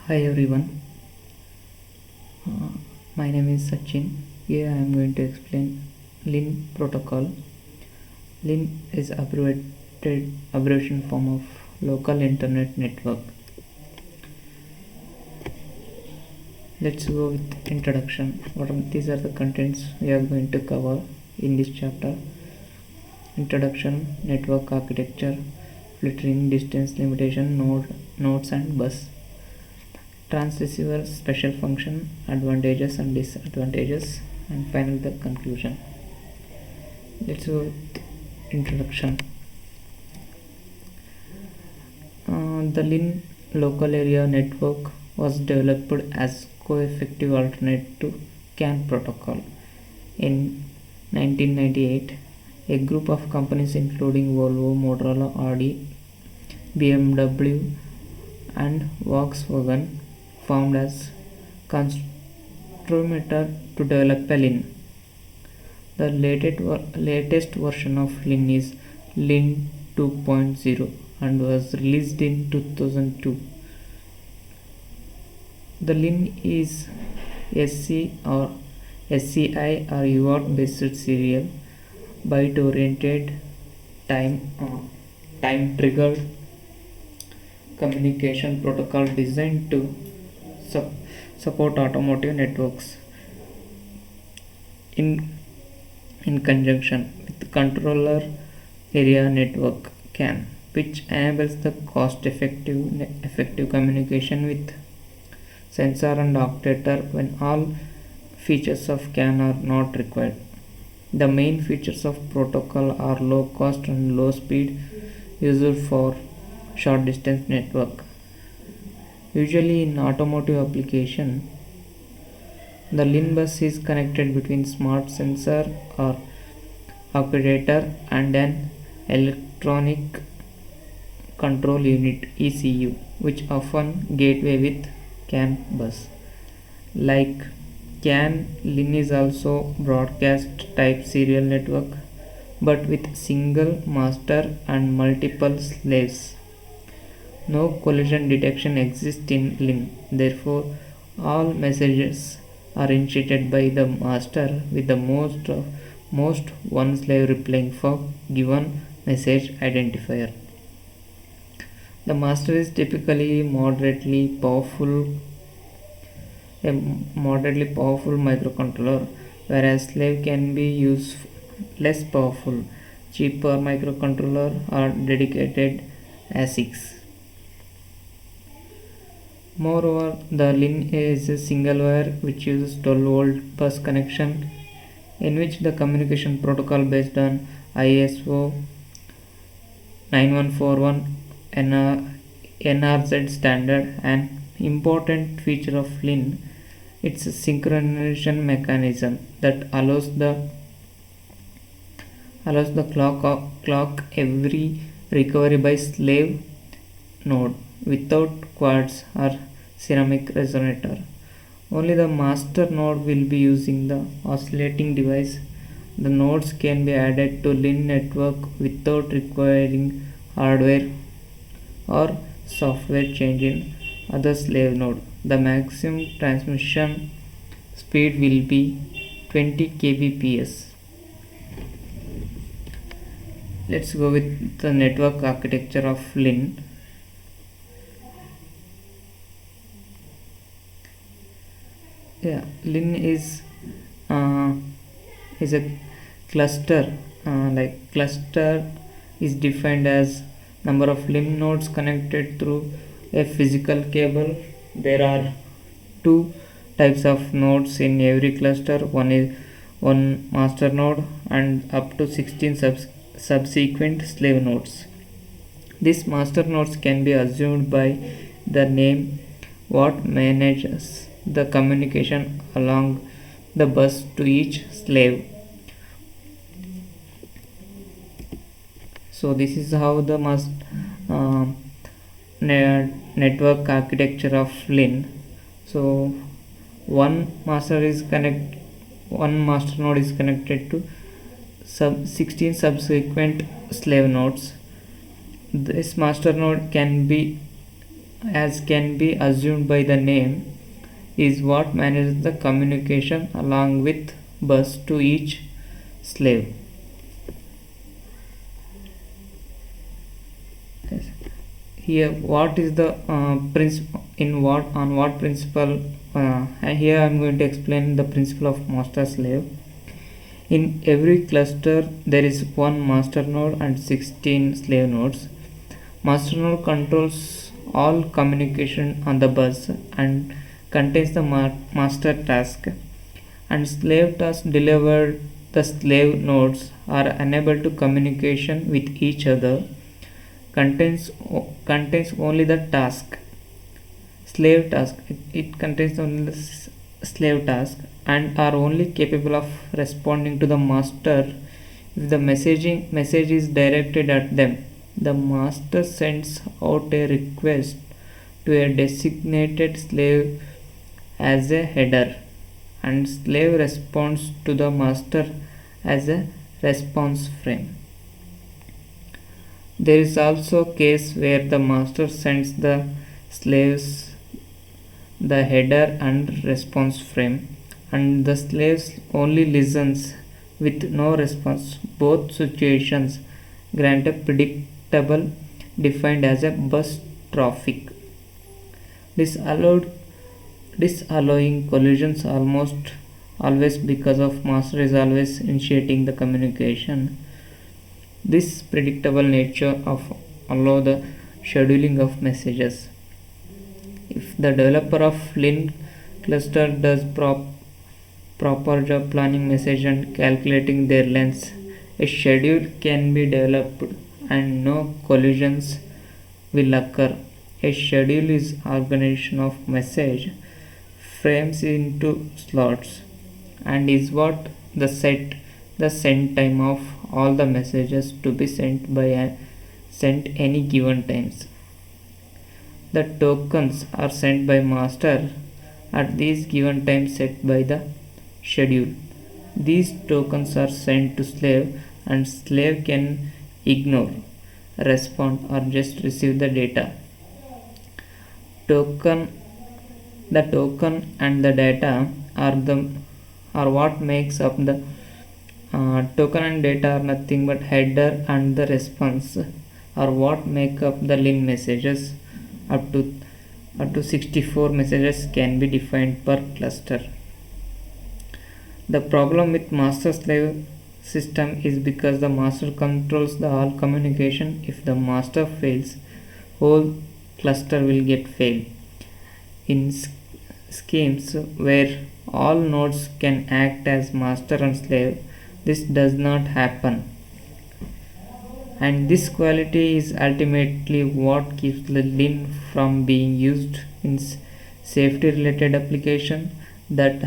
Hi everyone, uh, my name is Sachin. Here I am going to explain LIN protocol. LIN is abbreviation form of local internet network. Let's go with introduction. These are the contents we are going to cover in this chapter. Introduction, network architecture, filtering, distance limitation, nodes and bus. Transceiver special function, advantages and disadvantages, and finally the conclusion. Let's go with introduction. The LIN local area network was developed as coeffective alternate to CAN protocol. In 1998, a group of companies including Volvo, Motorola, Audi, BMW and Volkswagen formed as constructor to develop a LIN. The latest version of LIN is LIN 2.0 and was released in 2002. The LIN is SCI or UART based serial byte oriented time triggered communication protocol designed to support automotive networks in conjunction with controller area network CAN, which enables the cost effective communication with sensor and actuator when all features of CAN are not required. The main features of protocol are low cost and low speed, used for short distance network. Usually in automotive application, the LIN bus is connected between smart sensor or actuator and an electronic control unit ECU, which often gateway with CAN bus. Like CAN, LIN is also broadcast type serial network, but with single master and multiple slaves. No collision detection exists in LIN. Therefore, all messages are initiated by the master with the most one slave replying for given message identifier. The master is typically a moderately powerful microcontroller, whereas slave can be used less powerful, cheaper microcontroller or dedicated ASICs. Moreover, the LIN is a single wire which uses 12-volt bus connection, in which the communication protocol based on ISO 9141 NRZ standard. An important feature of LIN, it's a synchronization mechanism that allows the clock every recovery by slave node without quartz or ceramic resonator. Only the master node will be using the oscillating device. The nodes can be added to LIN network without requiring hardware or software change in other slave node. The maximum transmission speed will be 20 kbps. Let's go with the network architecture of LIN. LIN is a cluster. Cluster is defined as number of LIN nodes connected through a physical cable. There are two types of nodes in every cluster. One is one master node and up to 16 subsequent slave nodes. These master nodes can be assumed by the name what manages the communication along the bus to each slave. So this is how the network architecture of LIN. So one master node is connected to 16 subsequent slave nodes. This master node can be as can be assumed by the name, is what manages the communication along with bus to each slave. Yes. Here, what is the principle? On what principle? Here, I am going to explain the principle of master slave. In every cluster, there is one master node and 16 slave nodes. Master node controls all communication on the bus and contains the master task, and slave tasks delivered the slave nodes are unable to communication with each other. Contains only the task, slave task. It contains only the slave task and are only capable of responding to the master if the message is directed at them. The master sends out a request to a designated slave as a header, and slave responds to the master as a response frame. There is also a case where the master sends the slaves the header and response frame, and the slaves only listens with no response. Both situations grant a predictable defined as a bus traffic. Disallowing collisions almost always because of master is always initiating the communication. This predictable nature of allow the scheduling of messages. If the developer of LIN cluster does proper job planning message and calculating their lengths, a schedule can be developed and no collisions will occur. A schedule is organization of message frames into slots and is what the send time of all the messages to be sent any given times. The tokens are sent by master at these given times set by the schedule. These tokens are sent to slave, and slave can ignore, respond, or just receive the data. The token and the data are what makes up the token and data are nothing but header, and the response are what make up the LIN messages. Up to 64 messages can be defined per cluster. The problem with master slave system is because the master controls the all communication. If the master fails, whole cluster will get failed. In schemes where all nodes can act as master and slave, this does not happen, and this quality is ultimately what keeps the LIN from being used in safety related application. That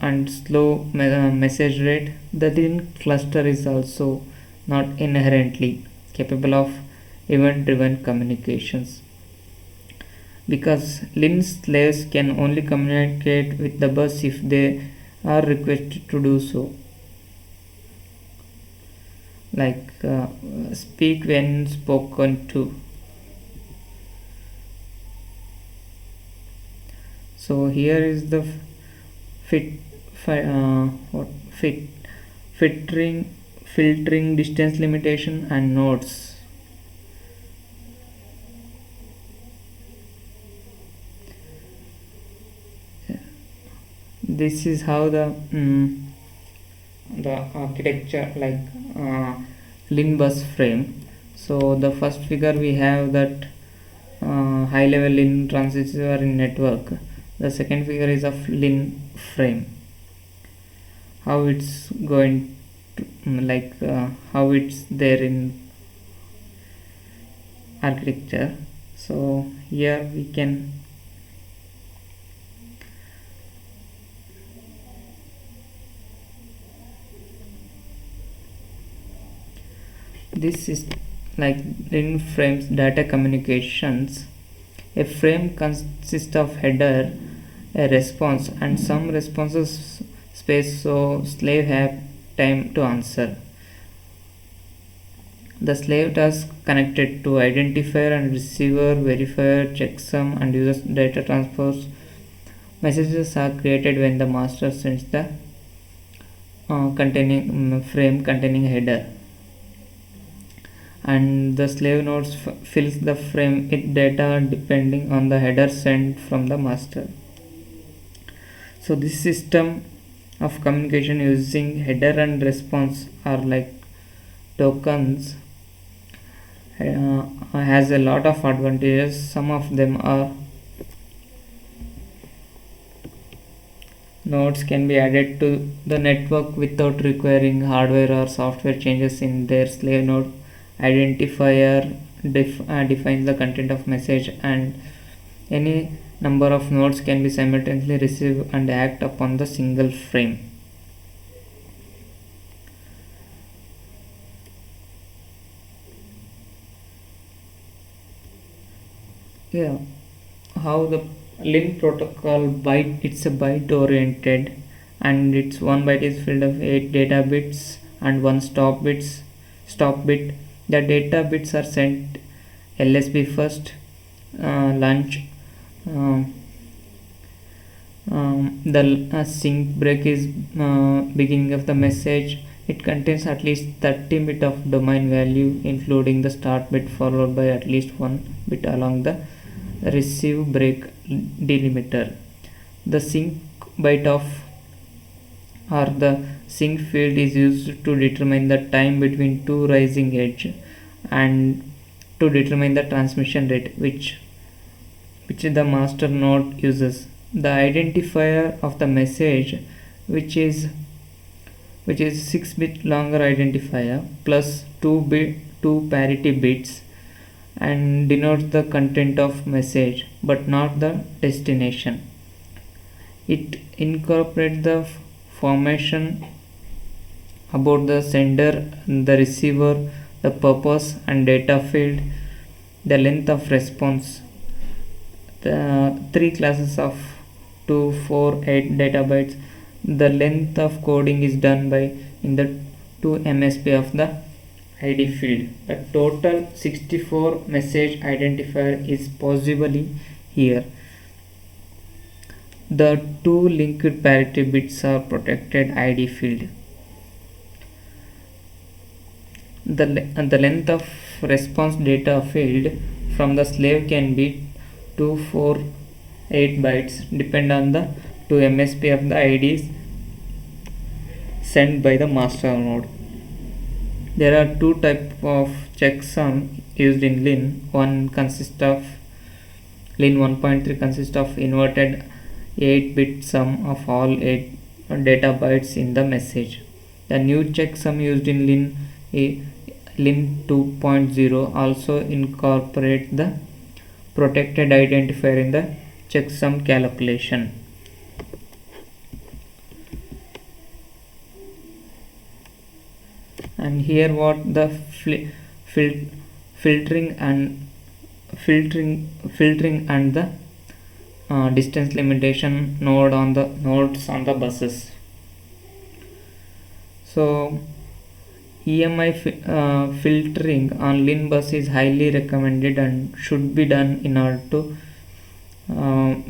and slow message rate. The LIN cluster is also not inherently capable of event driven communications, because LIN slaves can only communicate with the bus if they are requested to do so, like speak when spoken to. So here is the filtering distance limitation and nodes. This is how the architecture, like LIN bus frame. So the first figure we have that high level LIN transistor in network. The second figure is of LIN frame, how it's going to, how it's there in architecture. So here we can this is like LIN frames data communications. A frame consists of header, a response, and some responses space so slave have time to answer. The slave task connected to identifier and receiver, verifier, checksum, and uses data transfers. Messages are created when the master sends the frame containing header, and the slave nodes fills the frame with data depending on the header sent from the master. So this system of communication using header and response are like tokens has a lot of advantages. Some of them are: nodes can be added to the network without requiring hardware or software changes in their slave node. Identifier defines the content of message, and any number of nodes can be simultaneously receive and act upon the single frame. Yeah, how the LIN protocol it's a byte oriented, and its one byte is filled of 8 data bits and one stop bit. The data bits are sent LSB first, launch. The sync break is beginning of the message. It contains at least 30 bit of domain value, including the start bit followed by at least 1 bit along the receive break delimiter. The sync byte of or the sync field is used to determine the time between two rising edge and to determine the transmission rate which the master node uses. The identifier of the message, which is 6-bit longer identifier plus 2 parity bits, and denotes the content of message but not the destination. It incorporates the information about the sender, the receiver, the purpose and data field, the length of response. The 3 classes of 2, 4, 8 data bytes. The length of coding is done by in the 2 MSP of the ID field. The total 64 message identifier is possibly here. The 2 linked parity bits are protected ID field. The length of response data field from the slave can be 2, 4, 8 bytes depend on the 2 MSP of the IDs sent by the master node. There are 2 types of checksum used in LIN. One consists of LIN 1.3 consists of inverted 8-bit sum of all 8 data bytes in the message. The new checksum used in LIN 2.0 also incorporates the protected identifier in the checksum calculation. And here what the filtering and the distance limitation nodes on the buses. So EMI filtering on LIN bus is highly recommended and should be done in order to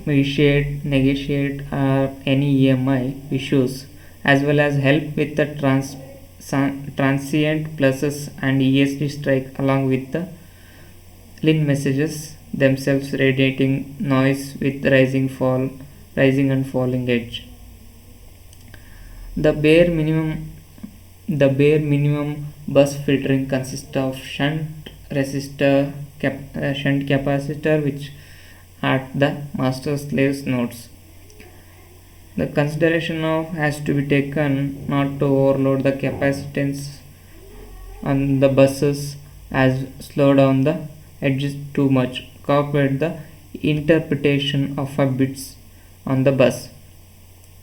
negotiate any EMI issues, as well as help with the transient pluses and ESD strike, along with the LIN messages themselves radiating noise with rising and falling edge. The bare minimum bus filtering consists of shunt capacitor which at the master slaves nodes. The consideration has to be taken not to overload the capacitance on the buses as slow down the edges too much. Cooperate the interpretation of a bits on the bus.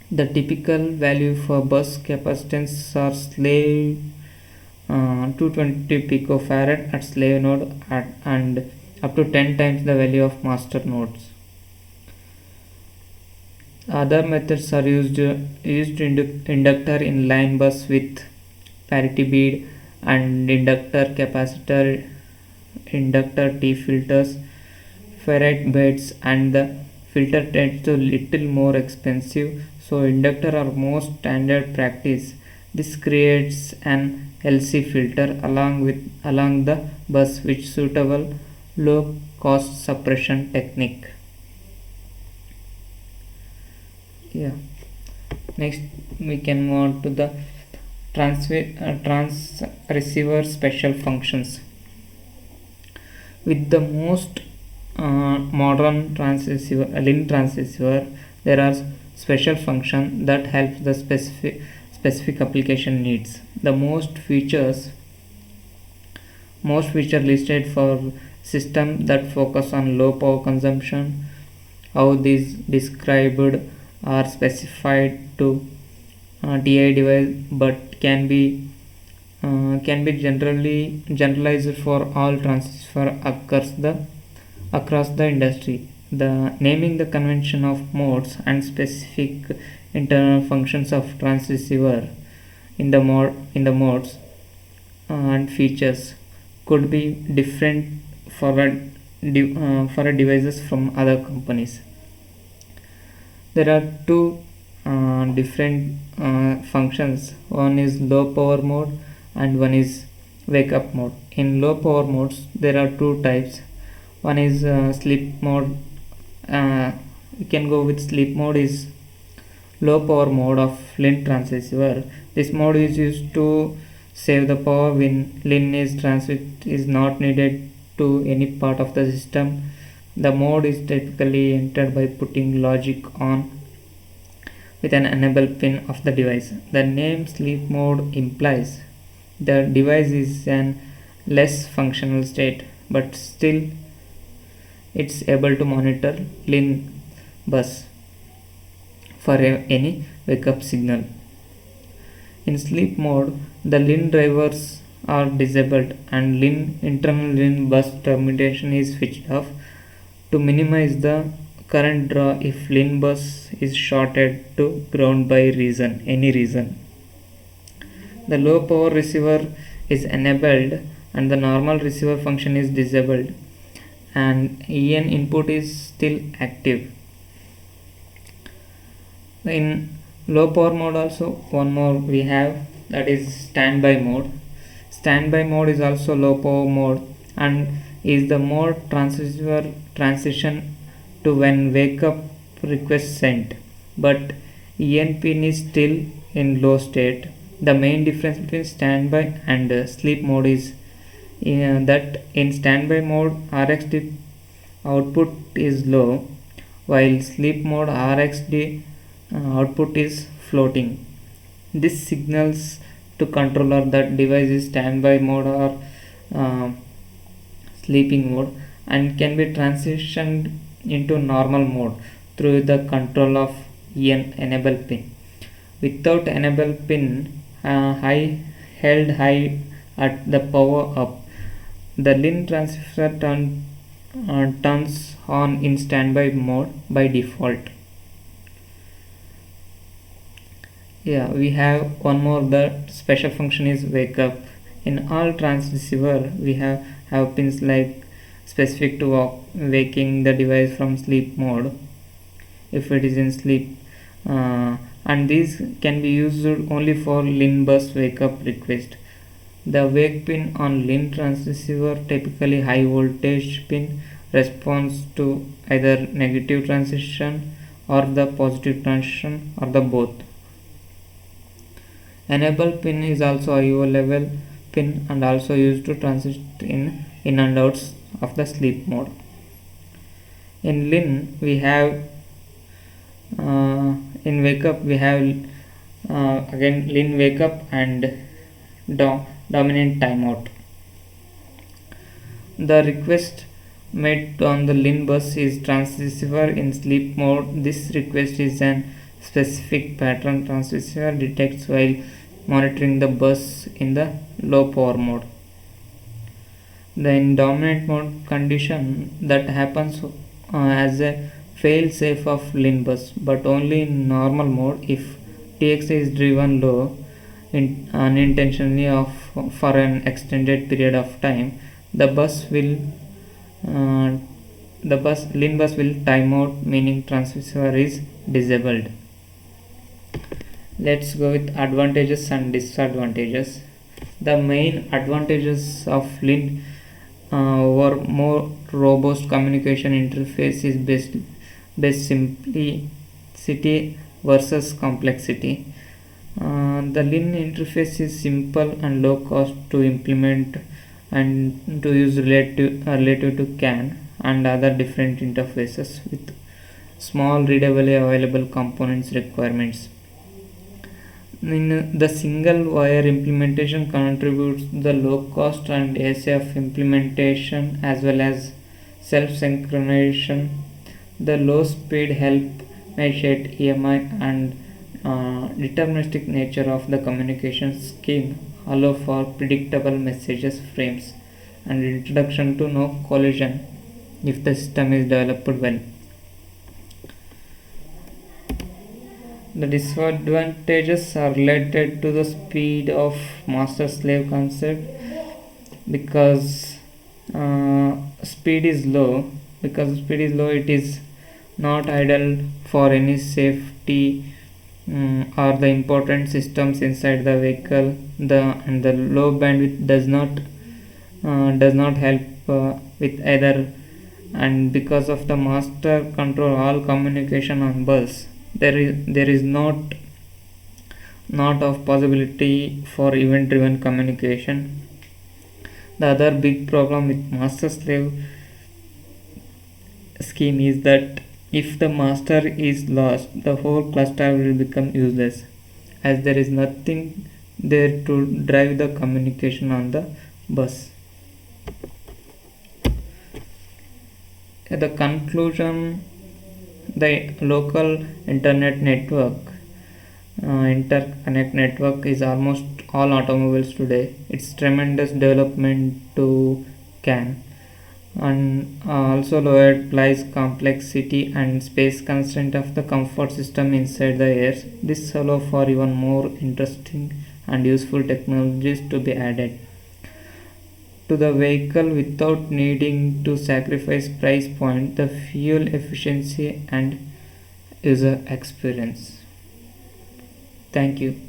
The typical value for bus capacitance are slave 220 picofarad at slave node and up to 10 times the value of master nodes. Other methods are used inductor in line bus with parity bead and inductor, capacitor, inductor T filters, ferrite beds, and the filter tends to little more expensive, so inductor are most standard practice. This creates an LC filter along the bus, which suitable low cost suppression technique. Yeah. Next, we can move on to the trans receiver special functions. With the most modern transceiver, LIN transceiver, there are special functions that help the specific application needs. The most features listed for system that focus on low power consumption. How these described are specified to TI device, but can be generalized for all transceiver across the industry. The naming the convention of modes and specific internal functions of transceiver in the modes and features could be different for devices from other companies. There are two different functions. One is low power mode and one is wake up mode. In low power modes there are two types. One is sleep mode. You can go with sleep mode is low power mode of LIN transceiver. This mode is used to save the power when LIN is not needed to any part of the system. The mode is typically entered by putting logic on with an enable pin of the device. The name sleep mode implies the device is in less functional state, but still it's able to monitor LIN bus for any wake up signal. In sleep mode, the LIN drivers are disabled and internal LIN bus termination is switched off to minimize the current draw if LIN bus is shorted to ground by any reason. The low power receiver is enabled and the normal receiver function is disabled, and EN input is still active. In low power mode also one more we have, that is standby mode. Standby mode is also low power mode and is the mode transceiver transition to when wake up request sent, but EN pin is still in low state. The main difference between standby and sleep mode is that in standby mode RxD output is low, while sleep mode RxD output is floating. This signals to controller that device is standby mode or sleeping mode and can be transitioned into normal mode through the control of enable pin. Without enable pin held high at the power up, the LIN transceiver turns on in standby mode by default. Yeah, we have one more. The special function is wake up. In all transceiver we have pins like specific to waking the device from sleep mode if it is in sleep, and these can be used only for LIN bus wake up request. The wake pin on LIN transceiver, typically high voltage pin, responds to either negative transition or the positive transition or the both. Enable pin is also IO level pin and also used to transit in and outs of the sleep mode. In LIN we have in wake up we have again LIN wake up and dominant timeout. The request made on the LIN bus is transceiver in sleep mode. This request is an specific pattern transceiver detects while monitoring the bus in the low power mode. The dominant mode condition that happens as a fail-safe of LIN bus, but only in normal mode. If TX is driven low, unintentionally for an extended period of time, the bus will uh, LIN bus will time out, meaning transceiver is disabled. Let's go with advantages and disadvantages. The main advantages of LIN over more robust communication interface is best simplicity versus complexity. The LIN interface is simple and low cost to implement and to use relative to CAN and other different interfaces with small readily available components requirements. In the single wire implementation contributes the low cost and ASF implementation as well as self synchronization. The low speed help initiate EMI and deterministic nature of the communication scheme allow for predictable messages frames and introduction to no collision if the system is developed well. The disadvantages are related to the speed of master slave concept because speed is low. It is not ideal for any safety or the important systems inside the vehicle. The low bandwidth does not help with either, and because of the master control all communication on bus, there is not of possibility for event driven communication. The other big problem with master slave scheme is that if the master is lost, the whole cluster will become useless as there is nothing there to drive the communication on the bus. At the conclusion, the local internet network interconnect network is almost all automobiles today. It's tremendous development to CAN and also lowered price, complexity and space constraint of the comfort system inside the ears. This allows for even more interesting and useful technologies to be added to the vehicle without needing to sacrifice price point, the fuel efficiency and user experience. Thank you.